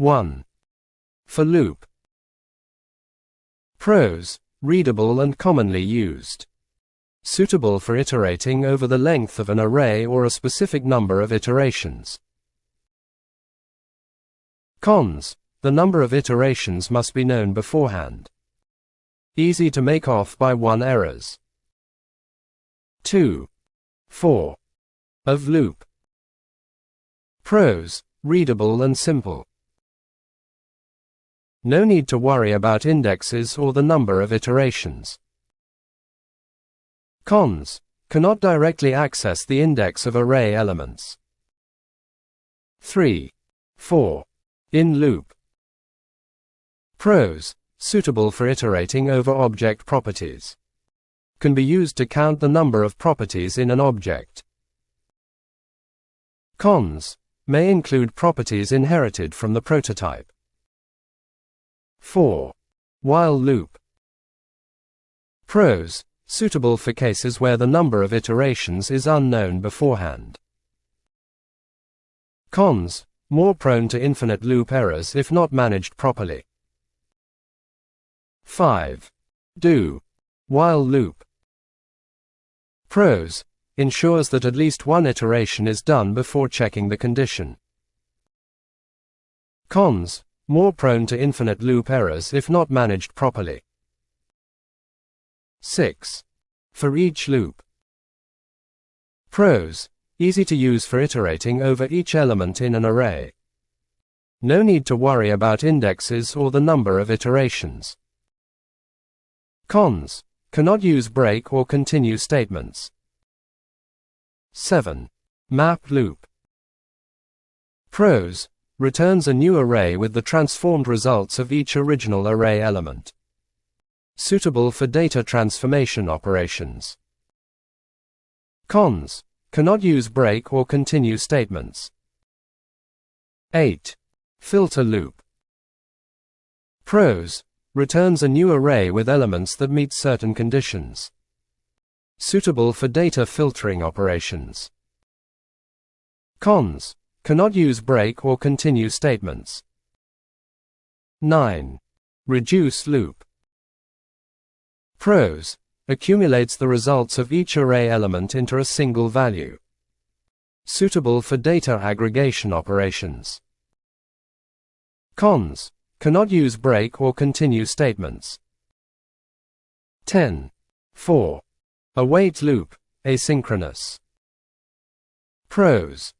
1. For loop. Pros, readable and commonly used. Suitable for iterating over the length of an array or a specific number of iterations. Cons, the number of iterations must be known beforehand. Easy to make off by one errors. 2. For. Of loop. Pros, readable and simple. No need to worry about indexes or the number of iterations. Cons, cannot directly access the index of array elements. 3. For. In loop. Pros, suitable for iterating over object properties. Can be used to count the number of properties in an object. Cons, may include properties inherited from the prototype. 4. While loop. Pros, suitable for cases where the number of iterations is unknown beforehand. Cons, more prone to infinite loop errors if not managed properly. 5. Do. While loop. Pros, ensures that at least one iteration is done before checking the condition. Cons, more prone to infinite loop errors if not managed properly. 6. ForEach Loop. Pros, easy to use for iterating over each element in an array. No need to worry about indexes or the number of iterations. Cons, cannot use break or continue statements. 7. Map Loop. Pros, returns a new array with the transformed results of each original array element. Suitable for data transformation operations. Cons, cannot use break or continue statements. 8. Filter Loop. Pros, returns a new array with elements that meet certain conditions. Suitable for data filtering operations. Cons, cannot use break or continue statements. 9. Reduce Loop. Pros, accumulates the results of each array element into a single value. Suitable for data aggregation operations. Cons, cannot use break or continue statements. 10. For. Await Loop, asynchronous. Pros.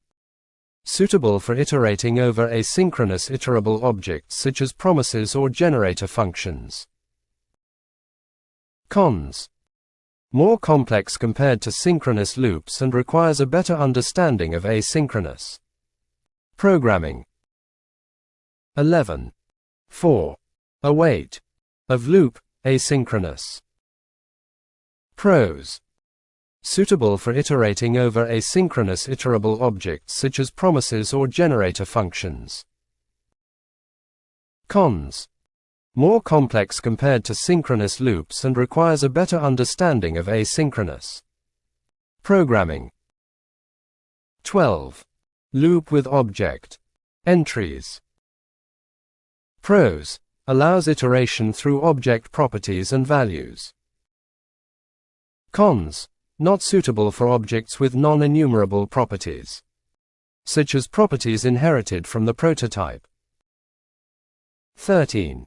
Suitable for iterating over asynchronous iterable objects such as promises or generator functions. Cons. More complex compared to synchronous loops and requires a better understanding of asynchronous programming. 11. For. Await. Of loop, asynchronous. Pros. Suitable for iterating over asynchronous iterable objects such as promises or generator functions. Cons. More complex compared to synchronous loops and requires a better understanding of asynchronous programming. 12. Loop with Object.entries. Pros. Allows iteration through object properties and values. Cons. Not suitable for objects with non-enumerable properties, such as properties inherited from the prototype. 13.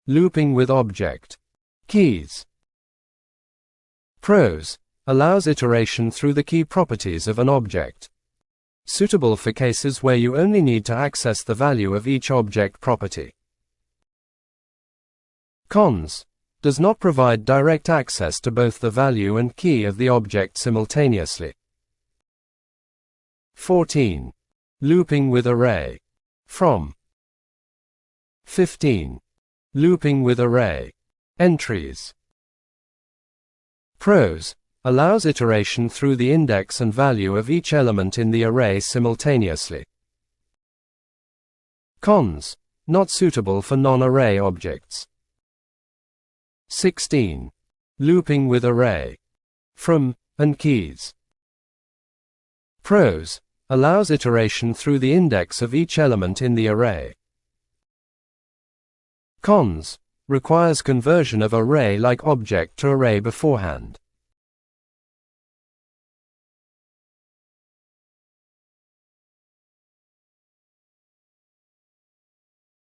Looping with Object. Keys. Pros. Allows iteration through the key properties of an object. Suitable for cases where you only need to access the value of each object property. Cons. Does not provide direct access to both the value and key of the object simultaneously. 14. Looping with Array. From. 15. Looping with Array. Entries. Pros. Allows iteration through the index and value of each element in the array simultaneously. Cons. Not suitable for non-array objects. 16. Looping with Array. From, and keys. Pros. Allows iteration through the index of each element in the array. Cons. Requires conversion of array-like object to array beforehand.